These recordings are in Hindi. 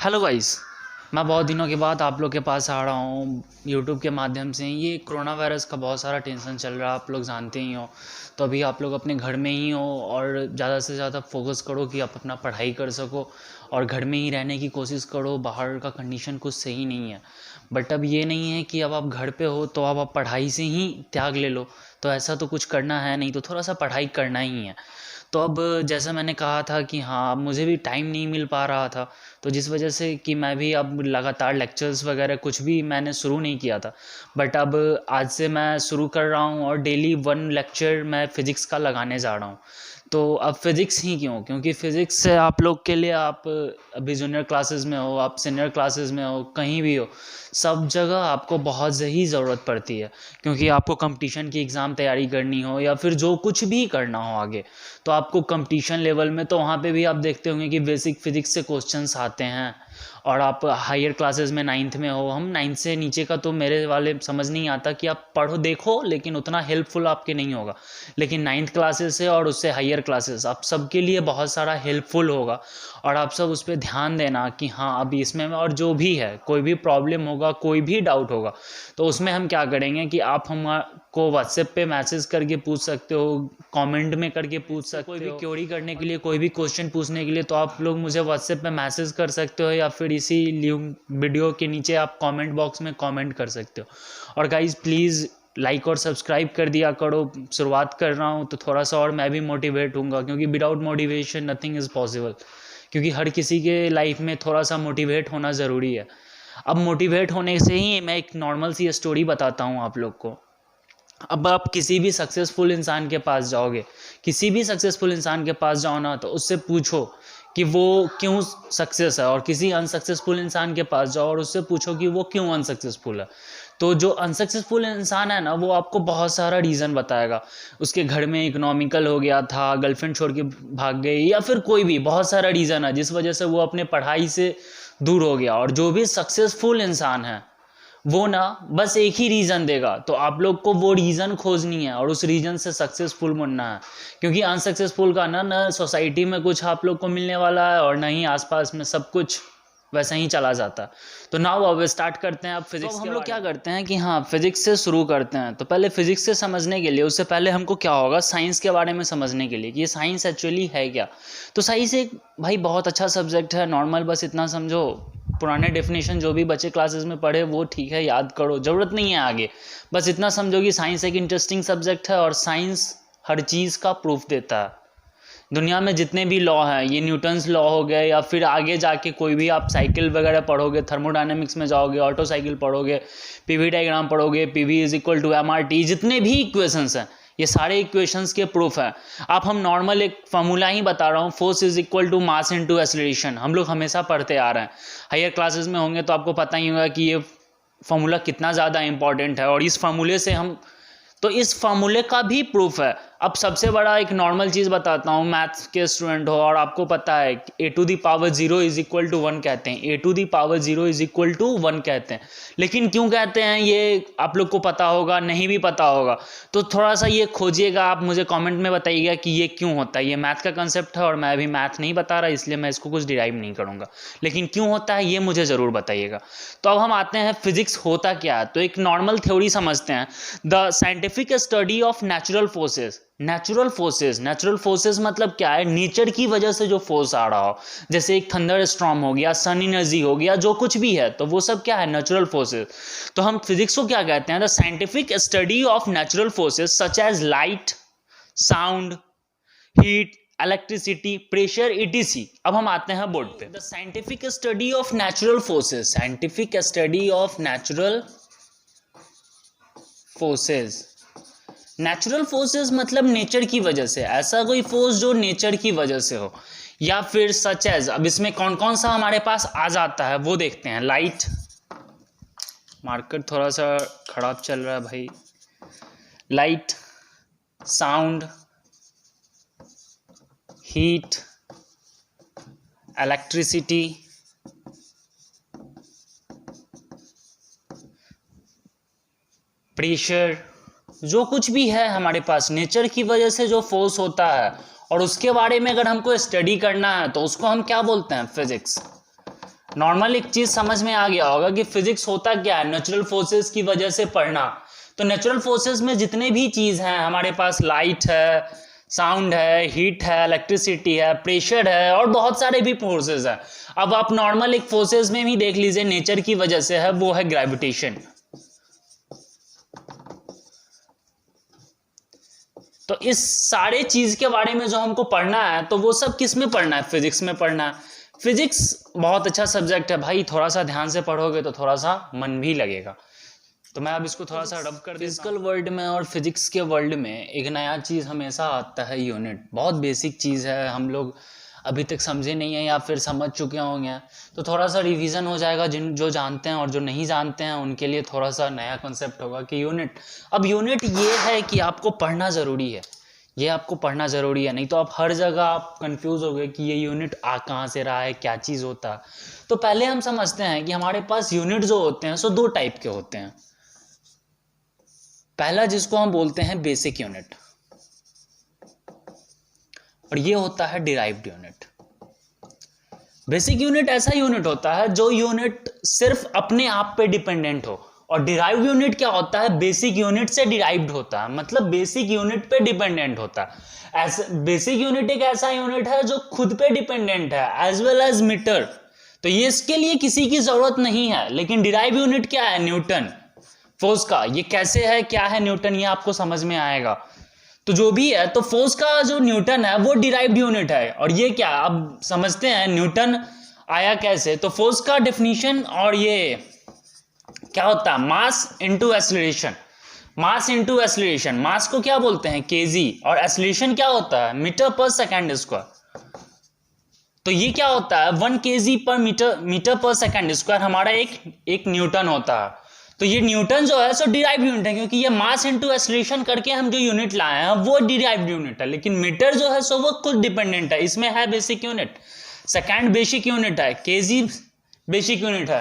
Hello guys. मैं बहुत दिनों के बाद आप लोग के पास आ रहा हूँ यूट्यूब के माध्यम से। ये कोरोना वायरस का बहुत सारा टेंशन चल रहा है, आप लोग जानते ही हो। तो अभी आप लोग अपने घर में ही हो और ज़्यादा से ज़्यादा फोकस करो कि आप अपना पढ़ाई कर सको और घर में ही रहने की कोशिश करो। बाहर का कंडीशन कुछ सही नहीं है। बट अब ये नहीं है कि अब आप घर पे हो तो अब आप पढ़ाई से ही त्याग ले लो, तो ऐसा तो कुछ करना है नहीं, तो थोड़ा सा पढ़ाई करना ही है। तो अब जैसा मैंने कहा था कि हाँ, अब मुझे भी टाइम नहीं मिल पा रहा था, तो जिस वजह से कि मैं भी अब लगातार लेक्चर्स वगैरह कुछ भी मैंने शुरू नहीं किया था। बट अब आज से मैं शुरू कर रहा हूँ और डेली 1 लेक्चर मैं फ़िज़िक्स का लगाने जा रहा हूँ। तो अब फ़िज़िक्स ही क्यों? क्योंकि फ़िज़िक्स से आप लोग के लिए, आप अभी जूनियर क्लासेस में हो, आप सीनियर क्लासेस में हो, कहीं भी हो, सब जगह आपको बहुत ही ज़रूरत पड़ती है। क्योंकि आपको कंपटीशन की एग्ज़ाम तैयारी करनी हो या फिर जो कुछ भी करना हो आगे, तो आपको कंपटीशन लेवल में, तो वहाँ पे भी आप देखते होंगे कि बेसिक फिजिक्स से क्वेश्चंस आते हैं। और आप हायर क्लासेस में 9th में हो, हम 9th से नीचे का तो मेरे वाले समझ नहीं आता कि आप पढ़ो देखो, लेकिन उतना हेल्पफुल आपके नहीं होगा। लेकिन 9th क्लासेस से और उससे हायर क्लासेस आप सबके लिए बहुत सारा हेल्पफुल होगा। और आप सब उस पर ध्यान देना कि हाँ, अभी इसमें और जो भी है, कोई भी प्रॉब्लम होगा, कोई भी डाउट होगा, तो उसमें हम क्या करेंगे कि आप हमको व्हाट्सएप पे मैसेज करके पूछ सकते हो, कमेंट में करके पूछ सकते हो। कोई भी क्वेरी करने के लिए, कोई भी क्वेश्चन पूछने के लिए, तो आप लोग मुझे व्हाट्सएप पे मैसेज कर सकते हो या फिर इसी लिंक वीडियो के नीचे आप कमेंट बॉक्स में कमेंट कर सकते हो। और गाइज प्लीज़ लाइक और सब्सक्राइब कर दिया करो। शुरुआत कर रहा हूँ तो थोड़ा सा और मैं भी मोटिवेट हूँगा, क्योंकि without motivation nothing is possible. क्योंकि हर किसी के लाइफ में थोड़ा सा मोटिवेट होना ज़रूरी है। अब मोटिवेट होने से ही मैं एक नॉर्मल सी स्टोरी बताता हूँ आप लोग को। अब आप किसी भी सक्सेसफुल इंसान के पास जाओगे, किसी भी सक्सेसफुल इंसान के पास जाओ ना, तो उससे पूछो कि वो क्यों सक्सेस है, और किसी अनसक्सेसफुल इंसान के पास जाओ और उससे पूछो कि वो क्यों अनसक्सेसफुल है। तो जो अनसक्सेसफुल इंसान है ना, वो आपको बहुत सारा रीज़न बताएगा। उसके घर में इकोनॉमिकल हो गया था, गर्लफ्रेंड छोड़ के भाग गई, या फिर कोई भी बहुत सारा रीज़न है जिस वजह से वो अपने पढ़ाई से दूर हो गया। और जो भी सक्सेसफुल इंसान है वो ना बस एक ही रीज़न देगा, तो आप लोग को वो रीज़न खोजनी है और उस रीज़न से सक्सेसफुल बनना है। क्योंकि अनसक्सेसफुल का ना सोसाइटी में कुछ आप लोग को मिलने वाला है और ना ही आसपास में सब कुछ वैसा ही चला जाता है। तो नाउ अब स्टार्ट करते हैं। अब फिजिक्स तो हम लोग क्या करते हैं कि हाँ, फिजिक्स से शुरू करते हैं। तो पहले फिजिक्स से समझने के लिए, उससे पहले हमको क्या होगा, साइंस के बारे में समझने के लिए कि ये साइंस एक्चुअली है क्या। तो साइंस एक भाई बहुत अच्छा सब्जेक्ट है। नॉर्मल बस इतना समझो, पुराने डेफिनेशन जो भी बच्चे क्लासेस में पढ़े वो ठीक है, याद करो, ज़रूरत नहीं है आगे। बस इतना समझो कि साइंस एक इंटरेस्टिंग सब्जेक्ट है और साइंस हर चीज़ का प्रूफ देता है। दुनिया में जितने भी लॉ हैं, ये न्यूटन्स लॉ हो गए, या फिर आगे जाके कोई भी आप साइकिल वगैरह पढ़ोगे, थर्मोडायनेमिक्स में जाओगे, ऑटो साइकिल पढ़ोगे, पीवी डायग्राम पढ़ोगे, PV is equal to MRT, जितने भी इक्वेशंस हैं, ये सारे इक्वेशंस के प्रूफ हैं। आप हम नॉर्मल एक फार्मूला ही बता रहा हूँ, force is equal to mass into acceleration, हम लोग हमेशा पढ़ते आ रहे हैं। हायर क्लासेस में होंगे तो आपको पता ही होगा कि ये फार्मूला कितना ज़्यादा इंपॉर्टेंट है। और इस फार्मूले से हम, तो इस फार्मूले का भी प्रूफ है। अब सबसे बड़ा एक नॉर्मल चीज़ बताता हूँ, मैथ्स के स्टूडेंट हो और आपको पता है a to the power 0 is equal to 1 कहते हैं, a to the power 0 is equal to 1 कहते हैं। लेकिन क्यों कहते हैं ये आप लोग को पता होगा, नहीं भी पता होगा तो थोड़ा सा ये खोजिएगा, आप मुझे कमेंट में बताइएगा कि ये क्यों होता है। ये मैथ का कंसेप्ट है और मैं अभी मैथ नहीं बता रहा, इसलिए मैं इसको कुछ डिराइव नहीं करूँगा, लेकिन क्यों होता है ये मुझे ज़रूर बताइएगा। तो अब हम आते हैं फिजिक्स होता क्या है। तो एक नॉर्मल थ्योरी समझते हैं, the scientific study of natural forces. Natural forces मतलब क्या है, नेचर की वजह से जो फोर्स आ रहा हो, जैसे एक थंडर स्टॉर्म हो गया, सन एनर्जी हो गया, जो कुछ भी है, तो वो सब क्या है, नेचुरल फोर्सेस। तो हम फिजिक्स को क्या कहते हैं, the scientific study of natural forces such as light, sound, heat, electricity, pressure, etc। अब हम आते हैं बोर्ड पे। The scientific study of natural forces, scientific study of natural forces. Natural forces मतलब नेचर की वजह से, ऐसा कोई फोर्स जो नेचर की वजह से हो, या फिर सच एज, अब इसमें कौन कौन सा हमारे पास आ जाता है वो देखते हैं। लाइट, मार्केट थोड़ा सा खराब चल रहा है भाई। Light, sound, heat, electricity, pressure, जो कुछ भी है हमारे पास नेचर की वजह से जो फोर्स होता है, और उसके बारे में अगर हमको स्टडी करना है तो उसको हम क्या बोलते हैं, फिजिक्स। नॉर्मल एक चीज समझ में आ गया होगा कि फिजिक्स होता क्या है, नेचुरल फोर्सेस की वजह से पढ़ना। तो नेचुरल फोर्सेस में जितने भी चीज हैं हमारे पास, लाइट है, साउंड है, हीट है, इलेक्ट्रिसिटी है, प्रेशर है और बहुत सारे भी फोर्सेस हैं। अब आप नॉर्मल एक फोर्सेस में भी देख लीजिए, नेचर की वजह से है, वो है ग्रेविटेशन। तो इस सारे चीज के बारे में जो हमको पढ़ना है तो वो सब किस में पढ़ना है, फिजिक्स में पढ़ना है। फिजिक्स बहुत अच्छा सब्जेक्ट है भाई, थोड़ा सा ध्यान से पढ़ोगे तो थोड़ा सा मन भी लगेगा। तो मैं अब इसको थोड़ा सा रब कर, फिजिकल वर्ल्ड में और फिजिक्स के वर्ल्ड में एक नया चीज़ हमेशा आता है, यूनिट। बहुत बेसिक चीज़ है, हम लोग अभी तक समझे नहीं है या फिर समझ चुके होंगे, तो थोड़ा सा रिवीजन हो जाएगा। जिन जो जानते हैं और जो नहीं जानते हैं उनके लिए थोड़ा सा नया कॉन्सेप्ट होगा कि यूनिट। अब यूनिट ये है कि आपको पढ़ना ज़रूरी है, ये आपको पढ़ना ज़रूरी है, नहीं तो आप हर जगह आप कंफ्यूज हो गए कि ये यूनिट आ कहाँ से रहा है, क्या चीज़ होता है। तो पहले हम समझते हैं कि हमारे पास यूनिट जो होते हैं सो दो टाइप के होते हैं। पहला जिसको हम बोलते हैं बेसिक यूनिट, और ये होता है डिराइव्ड यूनिट। बेसिक यूनिट ऐसा यूनिट होता है जो यूनिट सिर्फ अपने आप पे डिपेंडेंट हो, और डिराइव्ड यूनिट क्या होता है, बेसिक यूनिट से डिराइव्ड होता है, मतलब बेसिक यूनिट पे डिपेंडेंट होता है। ऐसा बेसिक यूनिट एक ऐसा यूनिट है जो खुद पे डिपेंडेंट है, एज वेल एज मीटर। तो ये इसके लिए किसी की जरूरत नहीं है। लेकिन डिराइव यूनिट क्या है, न्यूटन फोर्स का। ये कैसे है, क्या है न्यूटन, ये आपको समझ में आएगा। तो जो भी है, तो फोर्स का जो न्यूटन है वो डिराइव्ड यूनिट है। और ये क्या, अब समझते हैं न्यूटन आया कैसे। तो फोर्स का डेफिनेशन, और ये क्या होता है, mass into acceleration. Mass into acceleration, mass को क्या बोलते हैं, केजी, और एक्सीलरेशन क्या होता है, मीटर पर सेकंड स्क्वायर। तो ये क्या होता है, 1 kg पर मीटर पर सेकंड स्क्वायर हमारा एक न्यूटन होता है। तो ये न्यूटन जो है सो डिराइव्ड यूनिट है, क्योंकि ये मास इनटू एक्सीलरेशन करके हम जो यूनिट लाए हैं वो डिराइव्ड यूनिट है। लेकिन मीटर जो है सो वो खुद डिपेंडेंट है, इसमें है basic unit, second basic unit है, केजी बेसिक यूनिट है।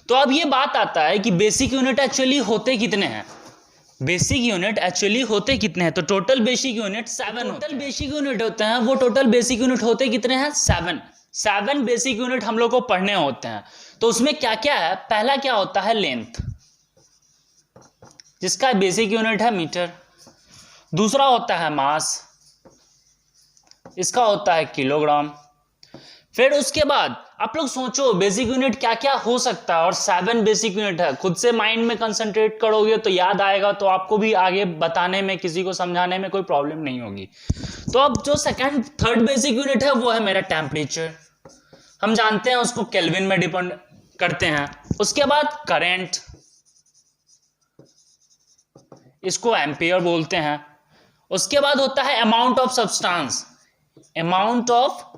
तो अब ये बात आता है कि बेसिक यूनिट एक्चुअली होते कितने हैं, बेसिक यूनिट एक्चुअली होते कितने हैं। तो total basic unit 7 total basic unit होते हैं। वो टोटल बेसिक यूनिट होते कितने हैं, 7 बेसिक यूनिट हम लोग को पढ़ने होते हैं। तो उसमें क्या क्या है, पहला क्या होता है, लेंथ, जिसका बेसिक यूनिट है मीटर। दूसरा होता है मास, इसका होता है किलोग्राम। फिर उसके बाद आप लोग सोचो बेसिक यूनिट क्या क्या हो सकता है, और 7 बेसिक यूनिट है। खुद से माइंड में कंसंट्रेट करोगे तो याद आएगा, तो आपको भी आगे बताने में, किसी को समझाने में कोई प्रॉब्लम नहीं होगी। तो अब जो सेकंड थर्ड बेसिक यूनिट है वो है मेरा टेम्परेचर, हम जानते हैं उसको केल्विन में डिपेंड करते हैं। उसके बाद करंट, इसको एम्पियर बोलते हैं। उसके बाद होता है amount of substance, amount of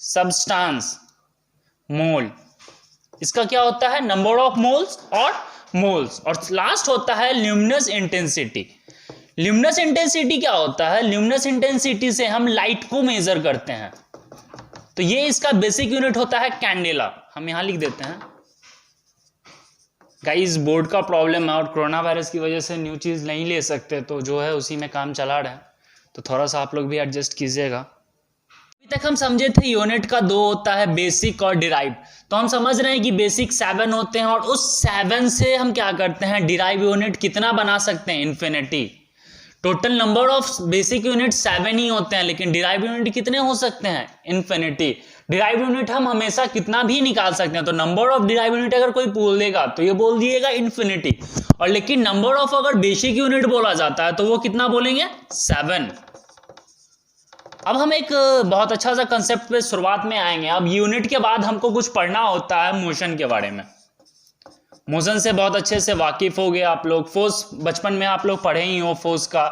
substance, mole, इसका क्या होता है, नंबर ऑफ मोल्स और मोल्स। और लास्ट होता है ल्यूमिनस इंटेंसिटी। ल्यूमिनस इंटेंसिटी क्या होता है, ल्यूमिनस इंटेंसिटी से हम लाइट को मेजर करते हैं। तो ये इसका बेसिक यूनिट होता है कैंडेला, हम यहां लिख देते हैं। गाइस बोर्ड का प्रॉब्लम है और कोरोना वायरस की वजह से न्यू चीज़ नहीं ले सकते, तो जो है उसी में काम चला रहे हैं, तो थोड़ा सा आप लोग भी एडजस्ट कीजिएगा। अभी तक हम समझे थे यूनिट का 2 होता है, बेसिक और डिराइव। तो हम समझ रहे हैं कि बेसिक 7 होते हैं, और उस 7 से हम क्या करते हैं, डिराइव यूनिट कितना बना सकते हैं, infinity. Total number of basic unit 7 ही होते हैं, लेकिन डिराइव यूनिट कितने हो सकते हैं, इन्फिनिटी। डिराइव यूनिट हम हमेशा कितना भी निकाल सकते हैं। तो नंबर ऑफ डिराइव यूनिट अगर कोई बोल देगा तो ये बोल दिएगा इन्फिनिटी, और लेकिन नंबर ऑफ अगर बेसिक यूनिट बोला जाता है तो वो कितना बोलेंगे, 7। अब हम एक बहुत अच्छा सा कंसेप्ट पे शुरुआत में आएंगे। अब यूनिट के बाद हमको कुछ पढ़ना होता है मोशन के बारे में। मोशन से बहुत अच्छे से वाकिफ हो गए आप लोग, फोर्स बचपन में आप लोग पढ़े ही हो फोर्स का।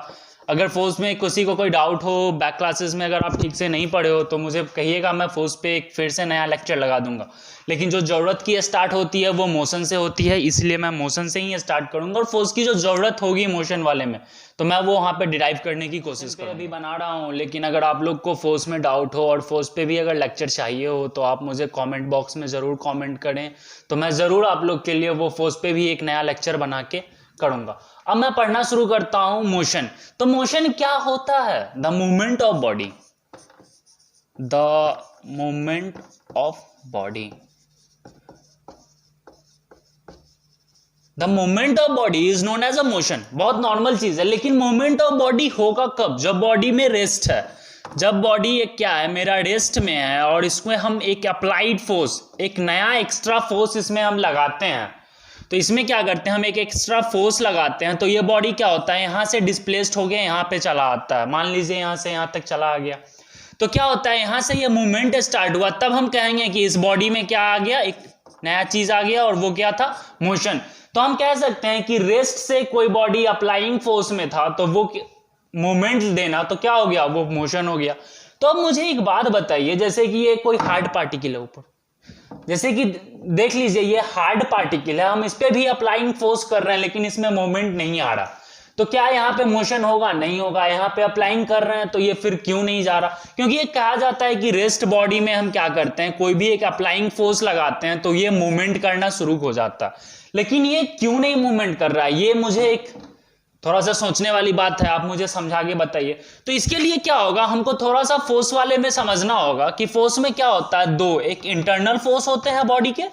अगर फोर्स में किसी को कोई डाउट हो, बैक क्लासेस में अगर आप ठीक से नहीं पढ़े हो तो मुझे कहिएगा, मैं फोर्स पे एक फिर से नया लेक्चर लगा दूंगा। लेकिन जो ज़रूरत की स्टार्ट होती है वो मोशन से होती है, इसलिए मैं मोशन से ही स्टार्ट करूंगा। और फोर्स की जो ज़रूरत होगी मोशन वाले में तो मैं वो वहाँ पे डिराइव करने की कोशिश करूँगा। अभी बना रहा हूँ, लेकिन अगर आप लोग को फोर्स में डाउट हो और फोर्स पे भी अगर लेक्चर चाहिए हो तो आप मुझे कमेंट बॉक्स में ज़रूर कमेंट करें, तो मैं ज़रूर आप लोग के लिए वो फोर्स पे भी एक नया लेक्चर बना के करूँगा। अब मैं पढ़ना शुरू करता हूँ मोशन। तो मोशन क्या होता है, the movement of body, the movement of body. The movement of body is known as a motion. बहुत नॉर्मल चीज है, लेकिन मूवमेंट ऑफ बॉडी होगा कब? जब बॉडी में रेस्ट है, जब बॉडी एक क्या है, मेरा रेस्ट में है, और इसमें हम एक अप्लाइड फोर्स, एक नया एक्स्ट्रा फोर्स इसमें हम लगाते हैं। तो इसमें क्या करते हैं, हम एक एक्स्ट्रा फोर्स लगाते हैं, तो ये बॉडी क्या होता है, यहाँ से डिस्प्लेस्ड हो गया, यहाँ पे चला आता है। मान लीजिए यहाँ से यहाँ तक चला आ गया, तो क्या होता है, यहाँ से ये मूवमेंट स्टार्ट हुआ, तब हम कहेंगे कि इस बॉडी में क्या आ गया, एक नया चीज आ गया, और वो क्या था, मोशन। तो हम कह सकते हैं कि रेस्ट से कोई बॉडी अप्लाइंग फोर्स में था, तो वो मूवमेंट देना, तो क्या हो गया, वो मोशन हो गया। तो अब मुझे एक बात बताइए, जैसे कि ये कोई हार्ड पार्टिकल है ऊपर, जैसे कि देख लीजिए ये हार्ड पार्टिकल है, हम इस पे भी अप्लाइंग फोर्स कर रहे हैं, लेकिन इसमें मूवमेंट नहीं आ रहा, तो क्या यहाँ पे मोशन होगा? नहीं होगा। यहाँ पे अप्लाइंग कर रहे हैं, तो ये फिर क्यों नहीं जा रहा? क्योंकि ये कहा जाता है कि रेस्ट बॉडी में हम क्या करते हैं, कोई भी एक अप्लाइंग फोर्स लगाते हैं, तो ये मूवमेंट करना शुरू हो जाता है। लेकिन ये क्यों नहीं मूवमेंट कर रहा है, ये मुझे एक थोड़ा सा सोचने वाली बात है, आप मुझे समझा के बताइए। तो इसके लिए क्या होगा, हमको थोड़ा सा फोर्स वाले में समझना होगा कि फोर्स में क्या होता है, दो, एक इंटरनल फोर्स होते हैं बॉडी के।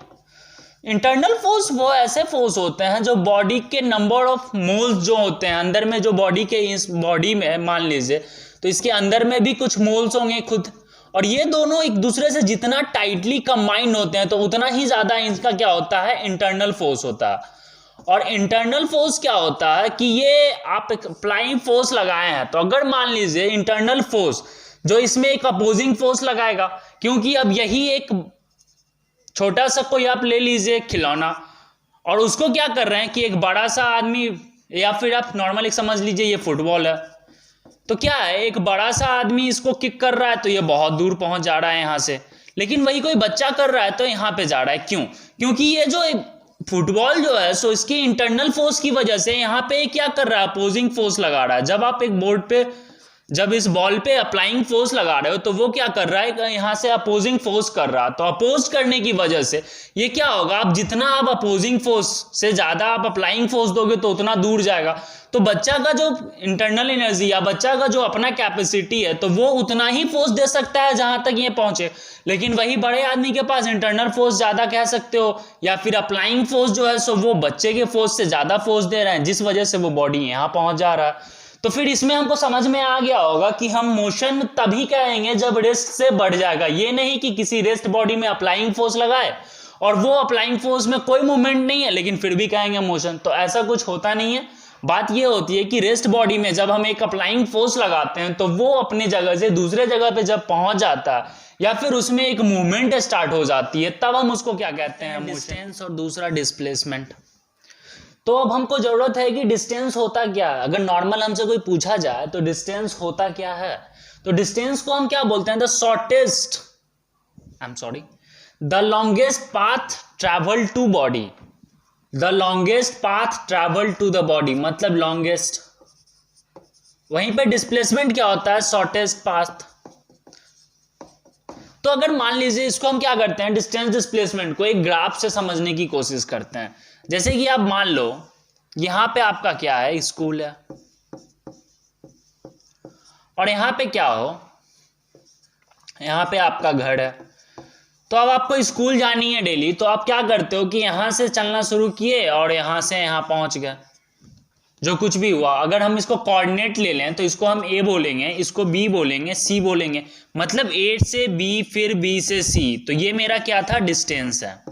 इंटरनल फोर्स वो ऐसे फोर्स होते हैं जो बॉडी के नंबर ऑफ मोल्स जो होते हैं अंदर में, जो बॉडी के इस बॉडी में मान लीजिए, तो इसके अंदर में भी कुछ मोल्स होंगे खुद, और ये दोनों एक दूसरे से जितना टाइटली कंबाइंड होते हैं, तो उतना ही ज्यादा इनका क्या होता है, इंटरनल फोर्स होता है। और इंटरनल फोर्स क्या होता है कि ये आप एक अप्लाइंग फोर्स लगाए हैं, तो अगर मान लीजिए इंटरनल फोर्स जो इसमें एक अपोजिंग फोर्स लगाएगा, क्योंकि अब यही एक छोटा सा कोई आप ले लीजिए खिलौना, और उसको क्या कर रहे हैं कि एक बड़ा सा आदमी, या फिर आप नॉर्मली समझ लीजिए ये फुटबॉल है, तो क्या है, एक बड़ा सा आदमी इसको किक कर रहा है, तो ये बहुत दूर पहुंच जा रहा है यहाँ से, लेकिन वही कोई बच्चा कर रहा है तो यहाँ पे जा रहा है। क्यों? क्योंकि ये जो फुटबॉल जो है, सो इसकी इंटरनल फोर्स की वजह से यहाँ पे क्या कर रहा है, अपोजिंग फोर्स लगा रहा है। जब आप एक बोर्ड पे, जब इस बॉल पे अप्लाइंग फोर्स लगा रहे हो, तो वो क्या कर रहा है, यहाँ से अपोजिंग फोर्स कर रहा है। तो अपोज करने की वजह से ये क्या होगा, आप जितना आप अपोजिंग फोर्स से ज्यादा आप अप्लाइंग फोर्स दोगे, तो उतना दूर जाएगा। तो बच्चा का जो इंटरनल एनर्जी या बच्चा का जो अपना कैपेसिटी है, तो वो उतना ही फोर्स दे सकता है जहां तक ये पहुंचे। लेकिन वही बड़े आदमी के पास इंटरनल फोर्स ज्यादा कह सकते हो, या फिर अप्लाइंग फोर्स जो है, सो वो बच्चे के फोर्स से ज्यादा फोर्स दे रहे हैं, जिस वजह से वो बॉडी यहां पहुंच जा रहा है। तो फिर इसमें हमको समझ में आ गया होगा कि हम मोशन तभी कहेंगे जब रेस्ट से बढ़ जाएगा। ये नहीं कि किसी रेस्ट बॉडी में अप्लाइंग फोर्स लगाए और वो अप्लाइंग फोर्स में कोई मूवमेंट नहीं है, लेकिन फिर भी कहेंगे मोशन। तो ऐसा कुछ होता नहीं है। बात ये होती है कि रेस्ट बॉडी में जब हम एक अप्लाइंग फोर्स लगाते हैं, तो वो अपने जगह से दूसरे जगह पे जब पहुंच जाता है, या फिर उसमें एक मूवमेंट स्टार्ट हो जाती है, तब हम उसको क्या कहते हैं, डिस्टेंस, और दूसरा डिस्प्लेसमेंट। तो अब हमको जरूरत है कि डिस्टेंस होता क्या है। अगर नॉर्मल हमसे कोई पूछा जाए तो डिस्टेंस होता क्या है, तो डिस्टेंस को हम क्या बोलते हैं, the shortest, the longest path travel to body, the longest path travel to the body, मतलब लॉन्गेस्ट। वहीं पे डिस्प्लेसमेंट क्या होता है, शॉर्टेस्ट पाथ। तो अगर मान लीजिए इसको हम क्या करते हैं, डिस्टेंस डिस्प्लेसमेंट को एक ग्राफ से समझने की कोशिश करते हैं। जैसे कि आप मान लो यहां पे आपका क्या है, स्कूल है, और यहां पे क्या हो, यहां पे आपका घर है। तो अब आपको स्कूल जानी है डेली, तो आप क्या करते हो कि यहां से चलना शुरू किए और यहां से यहां पहुंच गए। जो कुछ भी हुआ, अगर हम इसको कोऑर्डिनेट ले लें, तो इसको हम ए बोलेंगे, इसको बी बोलेंगे, सी बोलेंगे, मतलब ए से बी, फिर बी से सी। तो ये मेरा क्या था, डिस्टेंस है।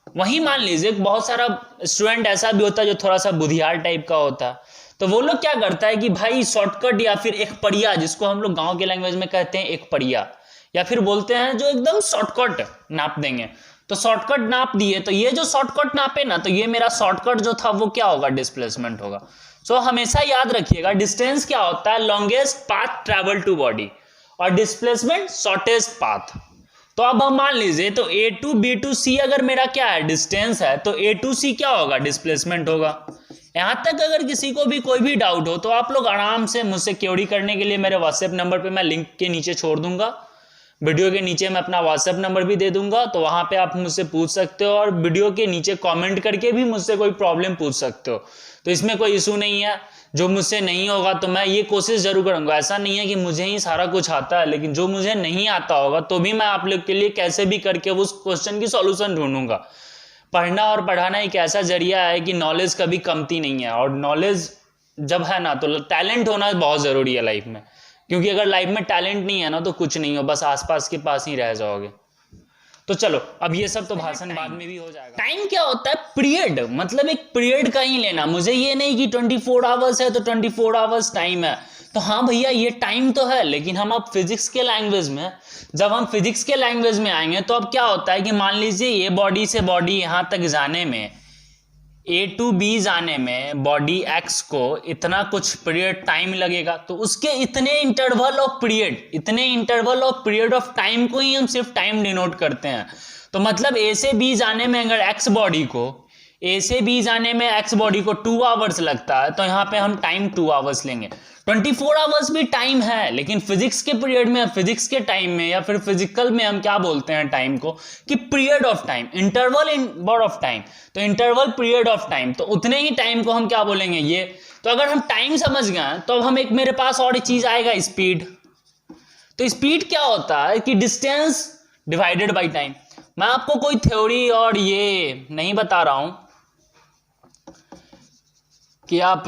वहीं मान लीजिए बहुत सारा स्टूडेंट ऐसा भी होता है जो थोड़ा सा बुद्धियार टाइप का होता है, तो वो लोग क्या करता है कि भाई शॉर्टकट, या फिर एक परिया, जिसको हम लोग गांव के लैंग्वेज में कहते हैं एक परिया, या फिर बोलते हैं जो एकदम शॉर्टकट नाप देंगे। तो शॉर्टकट नाप दिए, तो ये जो शॉर्टकट नापे ना, तो ये मेरा शॉर्टकट जो था वो क्या होगा, डिस्प्लेसमेंट होगा। सो हमेशा याद रखिएगा, डिस्टेंस क्या होता है, longest path travel to body, और डिस्प्लेसमेंट शॉर्टेस्ट पाथ। तो अब हम मान लीजिए, तो A to B to C अगर मेरा क्या है, डिस्टेंस है, तो ए टू सी क्या होगा, डिस्प्लेसमेंट होगा। यहां तक अगर किसी को भी कोई भी डाउट हो, तो आप लोग आराम से मुझसे क्वेरी करने के लिए मेरे व्हाट्सएप नंबर पे मैं लिंक के नीचे छोड़ दूंगा, वीडियो के नीचे मैं अपना व्हाट्सएप नंबर भी दे दूंगा, तो वहाँ पे आप मुझसे पूछ सकते हो, और वीडियो के नीचे कमेंट करके भी मुझसे कोई प्रॉब्लम पूछ सकते हो, तो इसमें कोई इशू नहीं है। जो मुझसे नहीं होगा तो मैं ये कोशिश जरूर करूंगा, ऐसा नहीं है कि मुझे ही सारा कुछ आता है, लेकिन जो मुझे नहीं आता होगा तो भी मैं आप लोग के लिए कैसे भी करके उस क्वेश्चन की सॉल्यूशन ढूंढूंगा। पढ़ना और पढ़ाना एक ऐसा जरिया है कि नॉलेज कभी कमती नहीं है, और नॉलेज जब है ना तो टैलेंट होना बहुत ज़रूरी है लाइफ में, क्योंकि अगर लाइफ में टैलेंट नहीं है ना तो कुछ नहीं हो, बस आसपास के पास ही रह जाओगे। तो चलो, अब ये सब तो भाषण बाद में भी हो जाएगा। टाइम क्या होता है? पीरियड, मतलब एक पीरियड का ही लेना। मुझे ये नहीं कि 24 आवर्स है तो 24 आवर्स टाइम है, तो हाँ भैया ये टाइम तो है, लेकिन हम अब फिजिक्स के लैंग्वेज में, जब हम फिजिक्स के लैंग्वेज में आएंगे तो अब क्या होता है कि मान लीजिए ये बॉडी से बॉडी यहाँ तक जाने में, A to B जाने में बॉडी X को इतना कुछ पीरियड टाइम लगेगा, तो उसके इतने इंटरवल ऑफ पीरियड, इतने interval of period of time को ही हम सिर्फ टाइम डिनोट करते हैं। तो मतलब A से B जाने में अगर X बॉडी को, A से B जाने में X बॉडी को 2 आवर्स लगता है, तो यहाँ पे हम टाइम 2 आवर्स लेंगे। 24 आवर्स भी टाइम है, लेकिन फिजिक्स के पीरियड में, फिजिक्स के टाइम में या फिर फिजिकल में हम क्या बोलते हैं टाइम को, कि period of time, interval in word of time. तो इंटरवल पीरियड ऑफ टाइम, तो उतने ही टाइम को हम क्या बोलेंगे ये। तो अगर हम टाइम समझ गए तो अब हम एक, मेरे पास और एक चीज आएगा, स्पीड। तो स्पीड क्या होता है कि डिस्टेंस डिवाइडेड बाई टाइम। मैं आपको कोई थ्योरी और ये नहीं बता रहा हूं कि आप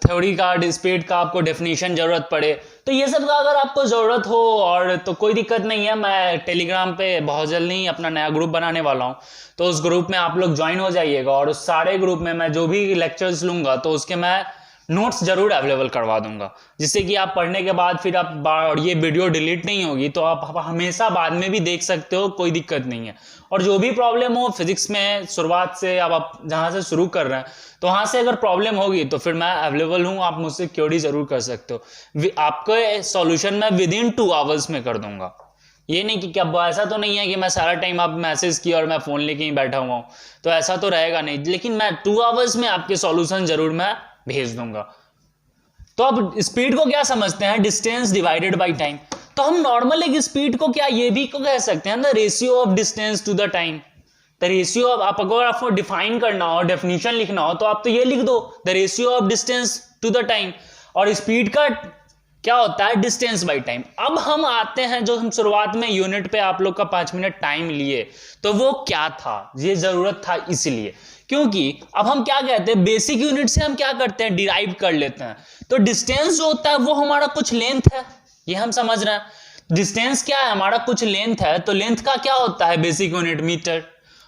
थ्योरी का, स्पीड का आपको डेफिनेशन जरूरत पड़े, तो ये सब का अगर आपको जरूरत हो और तो कोई दिक्कत नहीं है। मैं टेलीग्राम पे बहुत जल्दी ही अपना नया ग्रुप बनाने वाला हूँ, तो उस ग्रुप में आप लोग ज्वाइन हो जाइएगा, और उस सारे ग्रुप में मैं जो भी लेक्चर्स लूंगा तो उसके मैं नोट्स जरूर अवेलेबल करवा दूंगा, जिससे कि आप पढ़ने के बाद फिर आप, और ये वीडियो डिलीट नहीं होगी तो आप हमेशा बाद में भी देख सकते हो, कोई दिक्कत नहीं है। और जो भी प्रॉब्लम हो फिजिक्स में शुरुआत से, अब आप जहाँ से शुरू कर रहे हैं तो वहाँ से अगर प्रॉब्लम होगी तो फिर मैं अवेलेबल हूँ, आप मुझसे क्वेरी जरूर कर सकते हो। आपको सॉल्यूशन मैं विद इन 2 आवर्स में कर दूंगा। ये नहीं कि क्या, ऐसा तो नहीं है कि मैं सारा टाइम आप मैसेज किया और मैं फोन लेके ही बैठा हुआ हूँ, तो ऐसा तो रहेगा नहीं, लेकिन मैं 2 आवर्स में आपके सॉल्यूशन जरूर मैं भेज दूंगा। तो अब स्पीड को क्या समझते हैं? Distance divided by time. तो हम नॉर्मल एक स्पीड को क्या ये भी को कह सकते हैं, the ratio of distance to the time. The ratio of, आप अगर आपको डिफाइन करना हो, डेफिनेशन लिखना हो, तो आप तो ये लिख दो, the ratio of distance to the time. और स्पीड का क्या होता है? Distance by time. अब हम आते हैं, जो हम शुरुआत में यूनिट पे आप लोग का 5 मिनट टाइम लिए, तो वो क्या था? ये जरूरत था इसलिए क्योंकि अब हम क्या कहते हैं, बेसिक यूनिट से हम क्या करते हैं, डिराइव कर लेते हैं। तो डिस्टेंस जो होता है वो हमारा कुछ लेंथ है, ये हम समझ रहे हैं। डिस्टेंस क्या है? हमारा कुछ लेंथ है, तो लेंथ का क्या होता है? Basic unit metre.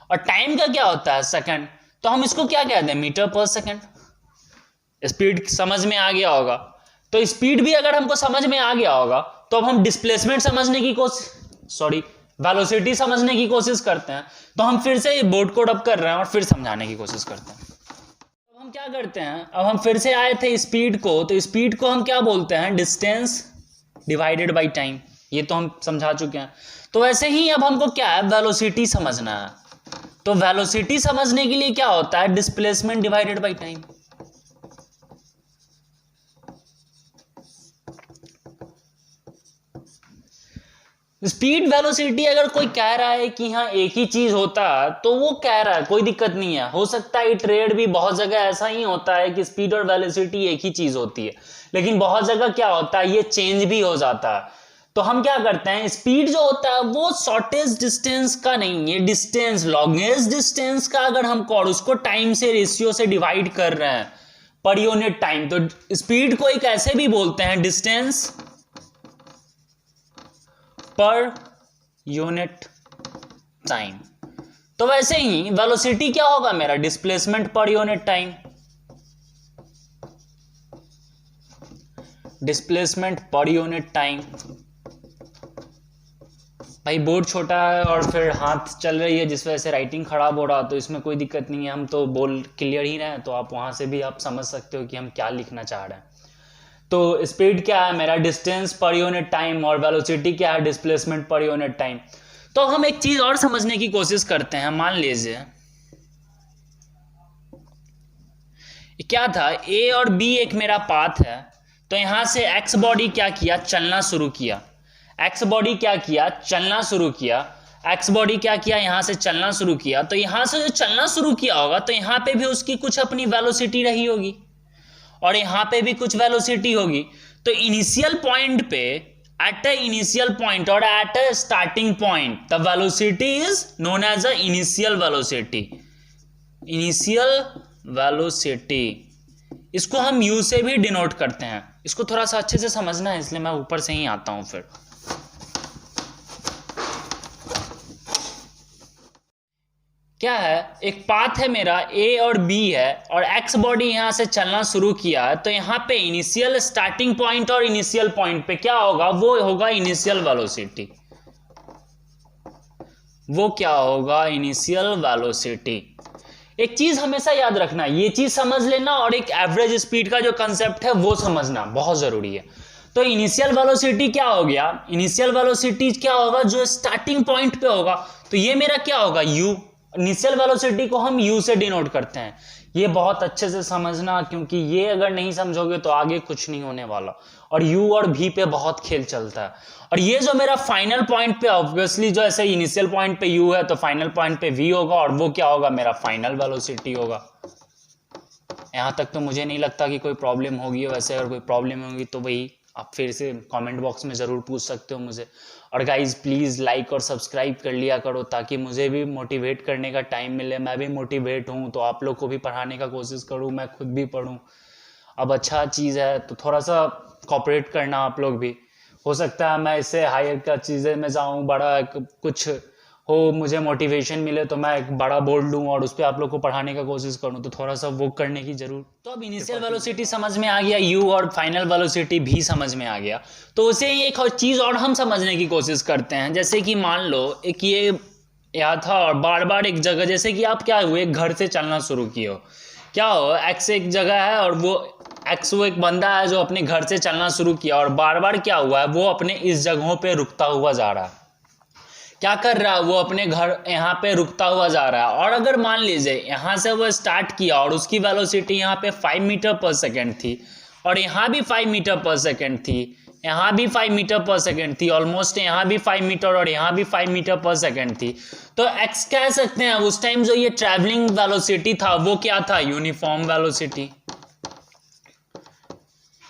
और टाइम का क्या होता है? सेकंड। तो हम इसको क्या कहते हैं? Metre per second. स्पीड समझ में आ गया होगा, तो स्पीड भी अगर हमको समझ में आ गया होगा तो अब हम डिस्प्लेसमेंट समझने की वेलोसिटी समझने की कोशिश करते हैं। तो हम फिर से बोर्ड कोड अप कर रहे हैं और फिर समझाने की कोशिश करते हैं। अब हम क्या करते हैं, अब हम फिर से आए थे स्पीड को, तो स्पीड को हम क्या बोलते हैं? Distance divided by time. ये तो हम समझा चुके हैं। तो वैसे ही अब हमको क्या है? वेलोसिटी समझना है। तो वेलोसिटी समझने के लिए क्या होता है? Displacement divided by time. Speed velocity अगर कोई कह रहा है कि हाँ एक ही चीज होता है तो वो कह रहा है, कोई दिक्कत नहीं है। हो सकता है ट्रेड भी बहुत जगह ऐसा ही होता है कि स्पीड और वेलोसिटी एक ही चीज होती है, लेकिन बहुत जगह क्या होता है ये चेंज भी हो जाता है। तो हम क्या करते हैं, स्पीड जो होता है वो शॉर्टेस्ट डिस्टेंस का नहीं, ये डिस्टेंस लॉन्गेस्ट डिस्टेंस का अगर हम उसको टाइम से रेशियो से डिवाइड कर रहे हैं पर यूनिट टाइम, तो स्पीड को एक ऐसे भी बोलते हैं डिस्टेंस पर यूनिट टाइम। तो वैसे ही वेलोसिटी क्या होगा मेरा? डिस्प्लेसमेंट पर यूनिट टाइम। डिस्प्लेसमेंट पर यूनिट टाइम। भाई बोर्ड छोटा है और फिर हाथ चल रही है जिस वजह से राइटिंग खराब हो रहा, तो इसमें कोई दिक्कत नहीं है, हम तो बोल क्लियर ही रहे हैं, तो आप वहां से भी आप समझ सकते हो कि हम क्या लिखना चाह रहे हैं। तो स्पीड क्या है मेरा? डिस्टेंस पर यूनिट टाइम। और वेलोसिटी क्या है? डिस्प्लेसमेंट पर यूनिट टाइम। तो हम एक चीज और समझने की कोशिश करते हैं। मान लीजिए क्या था, ए और बी एक मेरा पाथ है, तो यहां से एक्स बॉडी क्या किया? चलना शुरू किया। एक्स बॉडी क्या किया, चलना शुरू किया। एक्स बॉडी क्या किया, यहां से चलना शुरू किया। तो यहां से जो चलना शुरू किया होगा तो यहां पे भी उसकी कुछ अपनी वेलोसिटी रही होगी और यहां पे भी कुछ वेलोसिटी होगी। तो इनिशियल पॉइंट पे, एट अ इनिशियल पॉइंट और at a starting point, the velocity is known as a initial velocity. Initial velocity, इसको हम यू से भी डिनोट करते हैं। इसको थोड़ा सा अच्छे से समझना है, इसलिए मैं ऊपर से ही आता हूं। फिर क्या है, एक पाथ है मेरा ए और बी है और एक्स बॉडी यहां से चलना शुरू किया है। तो यहां पे इनिशियल स्टार्टिंग पॉइंट और इनिशियल पॉइंट पे क्या होगा, वो होगा इनिशियल वेलोसिटी। वो क्या होगा, इनिशियल वेलोसिटी। एक चीज हमेशा याद रखना, ये चीज समझ लेना और एक एवरेज स्पीड का जो कंसेप्ट है वो समझना बहुत जरूरी है। तो इनिशियल वेलोसिटी क्या हो गया, इनिशियल वेलोसिटी क्या होगा, जो स्टार्टिंग पॉइंट पे होगा। तो ये मेरा क्या होगा, यू। इनिशियल वेलोसिटी को हम यू से डिनोट करते हैं। ये बहुत अच्छे से समझना, क्योंकि ये अगर नहीं समझोगे तो आगे कुछ नहीं होने वाला। और यू और भी पे बहुत खेल चलता है। और ये जो मेरा फाइनल पॉइंट पे, ऑब्वियसली जो ऐसे इनिशियल पॉइंट पे यू है तो फाइनल पॉइंट पे वी होगा और वो क्या होगा, मेरा फाइनल वेलोसिटी होगा। यहां तक तो मुझे नहीं लगता कि कोई प्रॉब्लम होगी। वैसे अगर कोई प्रॉब्लम होगी तो वही आप फिर से कमेंट बॉक्स में ज़रूर पूछ सकते हो मुझे। और गाइज प्लीज़ लाइक और सब्सक्राइब कर लिया करो, ताकि मुझे भी मोटिवेट करने का टाइम मिले। मैं भी मोटिवेट हूँ तो आप लोग को भी पढ़ाने का कोशिश करूँ, मैं खुद भी पढ़ूँ। अब अच्छा चीज़ है तो थोड़ा सा कॉपरेट करना आप लोग भी। हो सकता है मैं इससे हायर का चीज़ें में जाऊँ, बड़ा कुछ हो, मुझे मोटिवेशन मिले तो मैं एक बड़ा बोर्ड लूँ और उस पर आप लोग को पढ़ाने का कोशिश करूँ, तो थोड़ा सा वो करने की जरूर। तो अब इनिशियल वेलोसिटी समझ में आ गया, यू और फाइनल वेलोसिटी भी समझ में आ गया। तो उसे एक और चीज़ और हम समझने की कोशिश करते हैं। जैसे कि मान लो एक ये याद था और बार बार एक जगह, जैसे कि आप क्या हुए, घर से चलना शुरू किए हो, क्या हो, एक्स एक जगह है और वो एक्स वो एक बंदा है जो अपने घर से चलना शुरू किया और बार बार क्या हुआ है, वो अपने इस जगहों पे रुकता हुआ जा रहा है। क्या कर रहा है, वो अपने घर यहाँ पे रुकता हुआ जा रहा है। और अगर मान लीजिए यहाँ से वो स्टार्ट किया और उसकी वेलोसिटी यहाँ पे 5 मीटर पर सेकेंड थी और यहाँ भी 5 मीटर पर सेकेंड थी, यहाँ भी 5 मीटर पर सेकेंड थी, ऑलमोस्ट यहाँ भी 5 मीटर और यहाँ भी 5 मीटर पर सेकेंड थी, तो एक्स कह सकते हैं उस टाइम जो ये ट्रैवलिंग वेलोसिटी था वो क्या था, यूनिफॉर्म वेलोसिटी।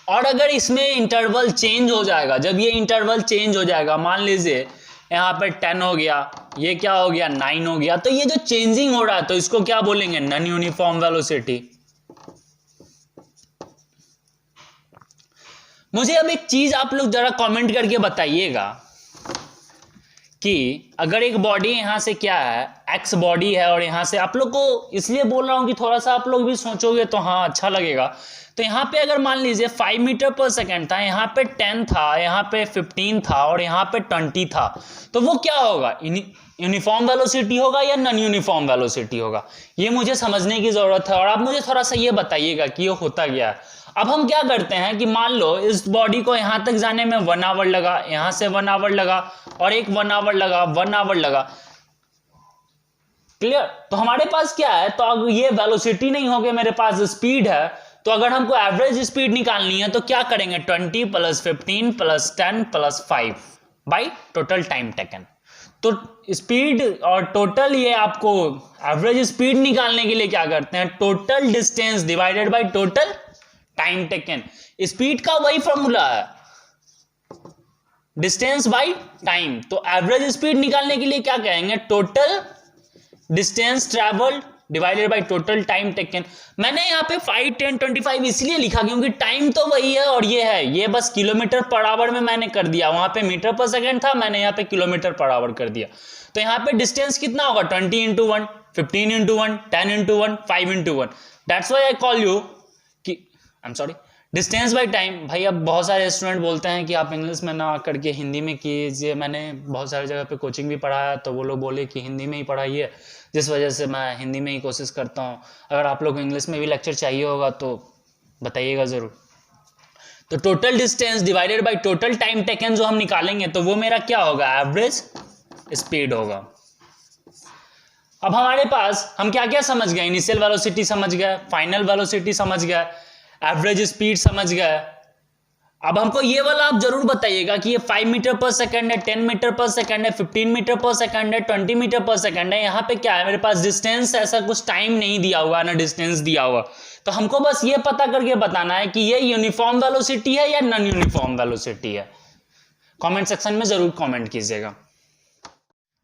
और अगर इसमें इंटरवल चेंज हो जाएगा, जब ये इंटरवल चेंज हो जाएगा, मान लीजिए यहाँ पे 10 हो गया, ये क्या हो गया 9 हो गया, तो ये जो चेंजिंग हो रहा है तो इसको क्या बोलेंगे, नॉन यूनिफॉर्म वेलोसिटी। मुझे अब एक चीज आप लोग जरा कमेंट करके बताइएगा कि अगर एक बॉडी यहां से क्या है, एक्स बॉडी है और यहां से, आप लोग को इसलिए बोल रहा हूं कि थोड़ा सा आप लोग भी सोचोगे तो हाँ अच्छा लगेगा। तो यहाँ पे अगर मान लीजिए 5 मीटर पर सेकेंड था, यहाँ पे 10 था, यहाँ पे 15 था और यहाँ पे 20 था, तो वो क्या होगा, यूनिफॉर्म वेलोसिटी होगा या नॉन यूनिफॉर्म वेलोसिटी होगा, ये मुझे समझने की जरूरत है। और आप मुझे थोड़ा सा ये बताइएगा कि ये होता क्या है। अब हम क्या करते हैं कि मान लो इस बॉडी को यहां तक जाने में 1 आवर लगा, यहां से 1 आवर लगा और एक 1 आवर लगा, 1 आवर लगा, क्लियर। तो हमारे पास क्या है, तो अगर ये वेलोसिटी नहीं होगी, मेरे पास स्पीड है, तो अगर हमको एवरेज स्पीड निकालनी है तो क्या करेंगे, 20 + 15 + 10 + 5 बाई टोटल टाइम टेकन। तो स्पीड और टोटल, ये आपको एवरेज स्पीड निकालने के लिए क्या करते हैं, total distance divided by total time taken. Speed का वही फॉर्मूला है, डिस्टेंस बाय टाइम। तो एवरेज स्पीड निकालने के लिए क्या कहेंगे, total distance travelled divided by total time taken. मैंने यहाँ पे 5, 10, 25 इसलिए लिखा क्योंकि टाइम तो वही है और ये है, ये बस किलोमीटर पर आवर में मैंने कर दिया, वहां पे मीटर पर सेकेंड था, मैंने यहाँ पे किलोमीटर पर आवर कर दिया। तो यहाँ पे डिस्टेंस कितना होगा, 20 × 1, 15 × 1, 10 × 1, 5 × 1। That's why I call you कि I am sorry, distance by time. भाई अब बहुत सारे स्टूडेंट बोलते हैं कि आप इंग्लिश में ना करके हिंदी में कीजिए। मैंने बहुत सारी जगह पे कोचिंग भी पढ़ाया तो वो लोग बोले कि हिंदी में ही पढ़ाइए, जिस वजह से मैं हिंदी में ही कोशिश करता हूँ। अगर आप लोग को इंग्लिश में भी लेक्चर चाहिए होगा तो बताइएगा ज़रूर। तो total distance divided by total time taken जो हम निकालेंगे तो वो मेरा क्या होगा, एवरेज स्पीड होगा। अब हमारे पास हम क्या क्या समझ गए, इनिशियल वेलोसिटी समझ गए, फाइनल वेलोसिटी समझ गए, एवरेज स्पीड समझ गए, अब हमको ये वाला आप जरूर बताइएगा कि ये 5 मीटर पर सेकंड है, 10 मीटर पर सेकंड है, 15 मीटर पर सेकंड है, 20 मीटर पर सेकंड है। यहाँ पे क्या है, मेरे पास डिस्टेंस, ऐसा कुछ टाइम नहीं दिया हुआ ना डिस्टेंस दिया हुआ। तो हमको बस ये पता करके बताना है कि ये यूनिफॉर्म वेलोसिटी है या नॉन यूनिफॉर्म वेलोसिटी है। कमेंट सेक्शन में जरूर कमेंट कीजिएगा।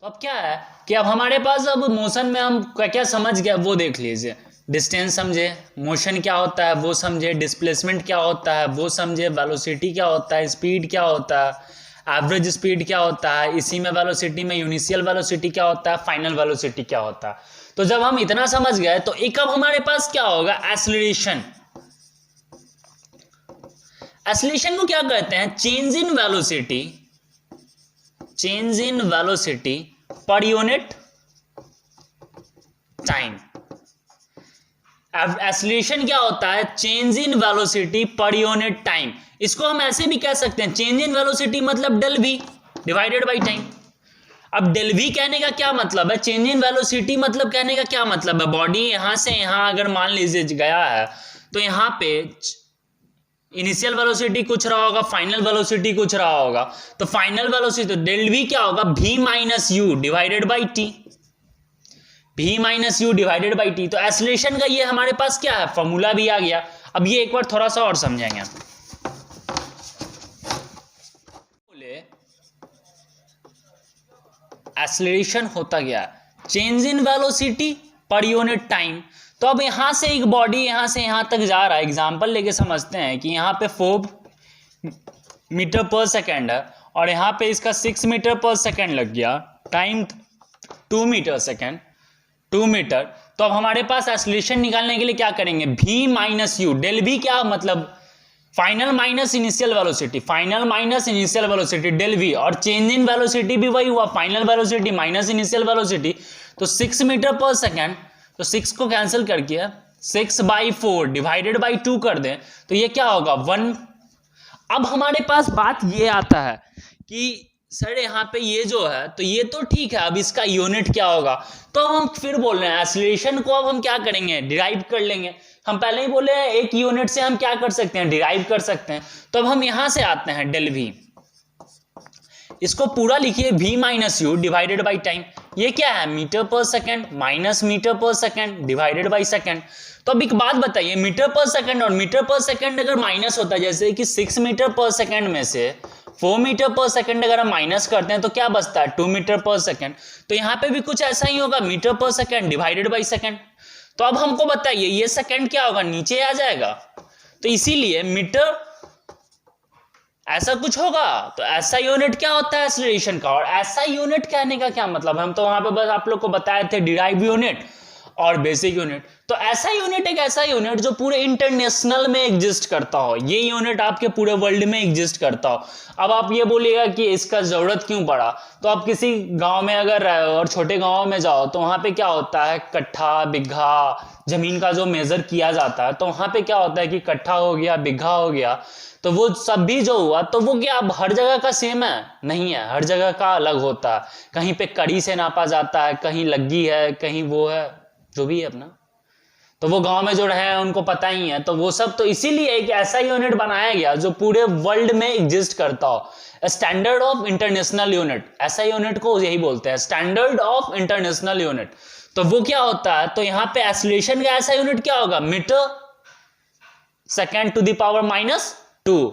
तो अब क्या है कि अब हमारे पास अब मोशन में हम क्या क्या समझ गए वो देख लीजिए। डिस्टेंस समझे, मोशन क्या होता है वो समझे, डिस्प्लेसमेंट क्या होता है वो समझे, वेलोसिटी क्या होता है, स्पीड क्या होता है, एवरेज स्पीड क्या होता है, इसी में वेलोसिटी में इनिशियल वेलोसिटी क्या होता है, फाइनल वेलोसिटी क्या होता है। तो जब हम इतना समझ गए तो एक अब हमारे पास क्या होगा, एक्सेलरेशन। एक्सेलरेशन को क्या कहते हैं, change in velocity, change in velocity per unit time. Acceleration क्या होता है, change in velocity per unit time. इसको हम ऐसे भी कह सकते हैं, चेंज इन वेलोसिटी मतलब del V divided by time. अब डेल वी कहने का क्या मतलब है, चेंज इन वेलोसिटी मतलब कहने का क्या मतलब है, बॉडी यहां से यहां अगर मान लीजिए गया है तो यहां पे इनिशियल वेलोसिटी कुछ रहा होगा, फाइनल वेलोसिटी कुछ रहा होगा। तो फाइनल वेलोसिटी तो डेल वी क्या होगा, v minus you divided by T, v minus you divided by T. तो एक्सेलरेशन का ये हमारे पास क्या है, फॉर्मूला भी आ गया। अब ये एक बार थोड़ा सा और समझेंगे। बोले एक्सेलरेशन होता गया change in velocity per unit time. तो अब यहां से एक बॉडी यहां से यहां तक जा रहा है, एग्जांपल लेके समझते हैं कि यहां पे 4 मीटर पर सेकेंड है और यहां पे इसका 6 मीटर पर सेकेंड लग गया, टाइम 2 मीटर सेकेंड, 2 मीटर। तो अब हमारे पास एक्सेलरेशन निकालने के लिए क्या करेंगे, v minus U, del v क्या मतलब final minus initial velocity, final minus initial velocity del v, और चेंज इन वेलोसिटी भी वही हुआ, final velocity minus initial velocity. तो 6 मीटर पर सेकेंड, तो 6 को कैंसिल करके 6/4 डिवाइडेड बाई 2 कर दें तो ये क्या होगा 1। अब हमारे पास बात ये आता है कि सर यहाँ पे ये जो है तो ये तो ठीक है, अब इसका यूनिट क्या होगा। तो अब हम फिर बोल रहे हैं एक्सेलरेशन को अब हम क्या करेंगे, डिराइव कर लेंगे। हम पहले ही बोले हैं एक यूनिट से हम क्या कर सकते हैं, डिराइव कर सकते हैं। तो अब हम यहां से आते हैं डेल वी, इसको पूरा लिखिए v minus you divided by time. ये क्या है, metre per second minus metre per second divided by second. तो अब एक बात बताइए, मीटर पर सेकेंड और मीटर पर सेकेंड अगर माइनस होता है, जैसे कि 6 मीटर पर सेकेंड में से 4 मीटर पर सेकेंड अगर हम माइनस करते हैं तो क्या बचता है 2 मीटर पर सेकेंड। तो यहाँ पे भी कुछ ऐसा ही होगा, metre per second divided by second. तो अब हमको बताइए ये सेकेंड क्या होगा, नीचे आ जाएगा। तो इसीलिए मीटर ऐसा कुछ होगा। तो ऐसा यूनिट क्या होता है एक्सेलरेशन का, और ऐसा यूनिट कहने का क्या मतलब, हम तो वहां पे बस आप लोग को बताए थे डिराइव यूनिट और बेसिक यूनिट। तो ऐसा यूनिट एक ऐसा यूनिट जो पूरे इंटरनेशनल में एग्जिस्ट करता हो, ये यूनिट आपके पूरे वर्ल्ड में एग्जिस्ट करता हो। अब आप ये बोलिएगा कि इसका जरूरत क्यों पड़ा, तो आप किसी गांव में अगर रहे हो और छोटे गांव में जाओ तो वहां पे क्या होता है, कट्ठा बिघा जमीन का जो मेजर किया जाता है, तो वहां पे क्या होता है कि कट्ठा हो गया, बिघा हो गया, तो वो सब भी जो हुआ तो वो क्या अब हर जगह का सेम है, नहीं है, हर जगह का अलग होता है। कहीं पे कड़ी से नापा जाता है, कहीं लग्गी है, कहीं वो है, जो भी है अपना। तो वो गांव में जो रहे हैं उनको पता ही है। तो वो सब, तो इसीलिए एक ऐसा यूनिट बनाया गया जो पूरे वर्ल्ड में एग्जिस्ट करता हो, स्टैंडर्ड ऑफ इंटरनेशनल यूनिट। ऐसा यूनिट को यही बोलते हैं, स्टैंडर्ड ऑफ इंटरनेशनल यूनिट। तो वो क्या होता है, तो यहाँ पे एक्सेलरेशन का ऐसा यूनिट क्या होगा, metre second to the power -2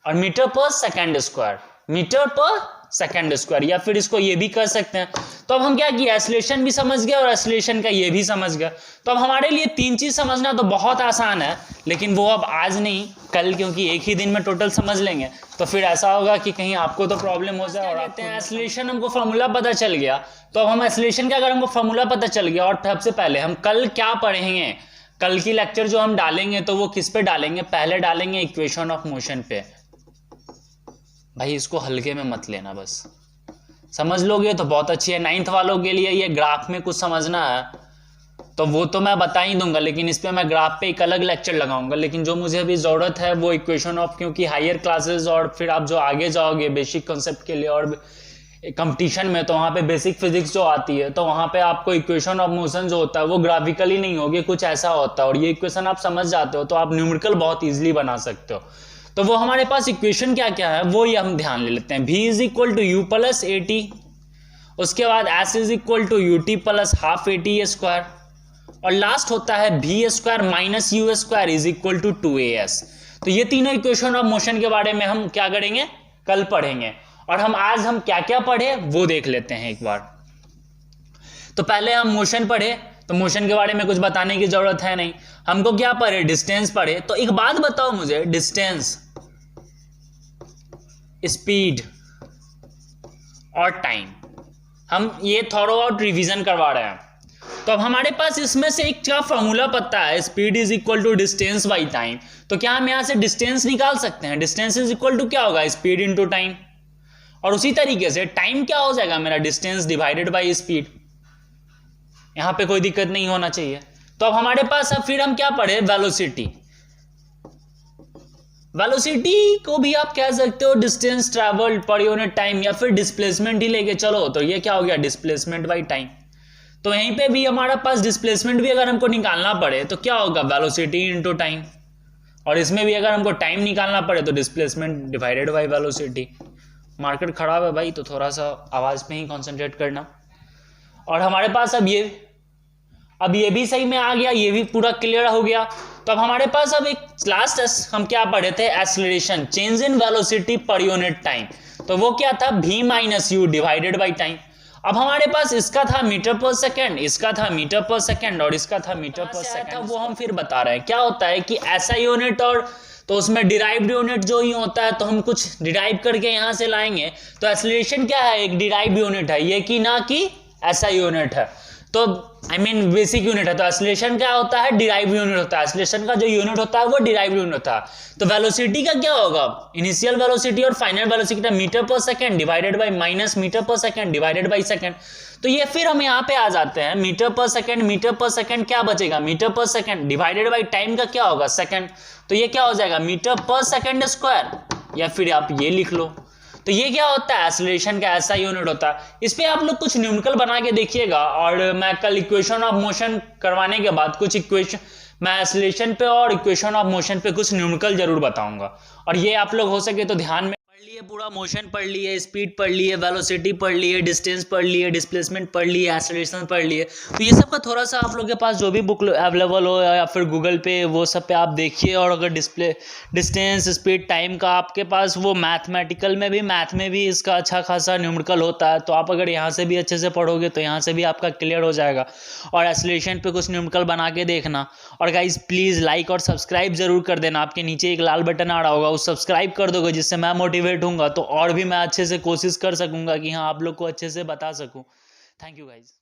और metre per second square, metre per second square, या फिर इसको ये भी कर सकते हैं। तो अब हम क्या किया, एक्सेलरेशन भी समझ गए और एक्सेलरेशन का ये भी समझ गए। तो अब हमारे लिए 3 चीज समझना तो बहुत आसान है, लेकिन वो अब आज नहीं कल, क्योंकि एक ही दिन में टोटल समझ लेंगे तो फिर ऐसा होगा कि कहीं आपको तो प्रॉब्लम हो जाए। और कहते हैं एक्सेलरेशन हमको फॉर्मूला पता चल गया, तो अब हम एक्सेलरेशन का अगर हमको फॉर्मूला पता चल गया, और सबसे पहले हम कल क्या पढ़ेंगे, कल की लेक्चर जो हम डालेंगे तो वो किस पे डालेंगे, पहले डालेंगे इक्वेशन ऑफ मोशन पे। भाई इसको हल्के में मत लेना, बस समझ लोगे तो बहुत अच्छी है। 9th वालों के लिए ये ग्राफ में कुछ समझना है तो वो तो मैं बता ही दूंगा, लेकिन इस पे मैं ग्राफ पे एक अलग लेक्चर लगाऊंगा। लेकिन जो मुझे अभी जरूरत है वो इक्वेशन ऑफ, क्योंकि हायर क्लासेस और फिर आप जो आगे जाओगे बेसिक कॉन्सेप्ट के लिए और कंपटीशन में, तो वहाँ पे बेसिक फिजिक्स जो आती है तो वहाँ पे आपको इक्वेशन ऑफ मोशन जो होता है वो ग्राफिकली नहीं होगी, कुछ ऐसा होता है। और ये इक्वेशन आप समझ जाते हो तो आप न्यूमेरिकल बहुत ईजिली बना सकते हो। तो वो हमारे पास इक्वेशन क्या क्या है वो ये हम ध्यान ले लेते हैं। v is equal to U plus A T, उसके बाद s is equal to U T plus half A T square, और लास्ट होता है v square minus U square is equal to 2as। तो ये तीनों इक्वेशन ऑफ मोशन के बारे में हम क्या करेंगे, कल पढ़ेंगे। और आज हम क्या क्या पढ़े वो देख लेते हैं एक बार। तो पहले हम मोशन पढ़े, तो मोशन के बारे में कुछ बताने की जरूरत है नहीं, हमको क्या पढ़े, डिस्टेंस पढ़े। तो एक बात बताओ मुझे, डिस्टेंस, स्पीड और टाइम, हम ये थोड़ा आउट रिवीजन करवा रहे हैं। तो अब हमारे पास इसमें से एक क्या फॉर्मूला पता है, speed is equal to distance by time. तो क्या हम यहां से डिस्टेंस निकाल सकते हैं, डिस्टेंस इज इक्वल टू क्या होगा, स्पीड इनटू टाइम। और उसी तरीके से टाइम क्या हो जाएगा मेरा, डिस्टेंस डिवाइडेड बाई स्पीड। यहां पे कोई दिक्कत नहीं होना चाहिए। तो अब हमारे पास अब फिर हम क्या पढ़े, वेलोसिटी। वेलोसिटी को भी आप कह सकते हो डिस्टेंस ट्रैवल पर यूनिट टाइम, या फिर डिस्प्लेसमेंट ही लेके चलो तो ये क्या हो गया, डिस्प्लेसमेंट बाई टाइम। तो यहीं पे भी हमारा पास डिस्प्लेसमेंट भी अगर हमको निकालना पड़े तो क्या होगा, वेलोसिटी इनटू टाइम। और इसमें भी अगर हमको टाइम निकालना पड़े तो displacement divided by velocity. Market खराब है भाई, तो थोड़ा सा आवाज़ पे ही कॉन्सेंट्रेट करना। और हमारे पास अब ये भी सही में आ गया, ये भी पूरा क्लियर हो गया। तो अब हमारे पास अब एक लास्ट हम क्या पढ़े थे, acceleration, change in velocity per unit time. तो वो क्या था, v minus you divided by time. अब हमारे पास इसका था मीटर पर सेकेंड, इसका था मीटर पर सेकेंड, और इसका था मीटर पर सेकेंड। वो हम फिर बता रहे हैं क्या होता है कि ऐसा यूनिट, और तो उसमें डिराइव्ड यूनिट जो ही होता है, तो हम कुछ डिराइव करके यहाँ से लाएंगे। तो एक्सेलरेशन क्या है, एक डिराइव्ड यूनिट है, ये कि ना कि ऐसा यूनिट है, तो बेसिक यूनिट है। तो एक्सेलरेशन क्या होता है, डिराइव यूनिट होता है। एक्सेलरेशन का जो यूनिट होता है वो डिराइव यूनिट होता है। तो वेलोसिटी का क्या होगा, इनिशियल वेलोसिटी और final velocity metre per second divided by minus metre per second divided by second. तो ये फिर हम यहाँ पे आ जाते हैं, मीटर पर सेकंड क्या बचेगा, metre per second divided by time का क्या होगा, सेकंड। तो ये क्या हो जाएगा, मीटर पर सेकंड स्क्वायर, या फिर आप ये लिख लो। तो ये क्या होता है, एक्सेलरेशन का ऐसा यूनिट होता है। इस पे आप लोग कुछ न्यूमेरिकल बना के देखिएगा, और मैं कल इक्वेशन ऑफ मोशन करवाने के बाद कुछ इक्वेशन मैं एक्सेलरेशन पे और इक्वेशन ऑफ मोशन पे कुछ न्यूमेरिकल जरूर बताऊंगा। और ये आप लोग हो सके तो ध्यान में पढ़ लिए, पूरा मोशन पढ़ लिए, स्पीड पढ़ लिए, वेलोसिटी पढ़ लिए, डिस्टेंस पढ़ लिए, डिस्प्लेसमेंट पढ़ लिए, एक्सेलरेशन पढ़ लिए। तो ये सब का थोड़ा सा आप लोग के पास जो भी बुक अवेलेबल हो या फिर गूगल पे, वो सब पे आप देखिए। और अगर डिस्टेंस, स्पीड, टाइम का आपके पास वो मैथमेटिकल में भी, मैथ में भी इसका अच्छा खासा न्यूमेरिकल होता है। तो आप अगर यहाँ से भी अच्छे से पढ़ोगे तो यहाँ से भी आपका क्लियर हो जाएगा। और एक्सेलरेशन पे कुछ न्यूमेरिकल बना के देखना। और गाइज प्लीज़ लाइक और सब्सक्राइब जरूर कर देना। आपके नीचे एक लाल बटन आ रहा होगा, उस सब्सक्राइब कर दोगे, जिससे मैं मोटिवेट होऊंगा, तो और भी मैं अच्छे से कोशिश कर सकूंगा कि हाँ आप लोग को अच्छे से बता सकूं। Thank you guys.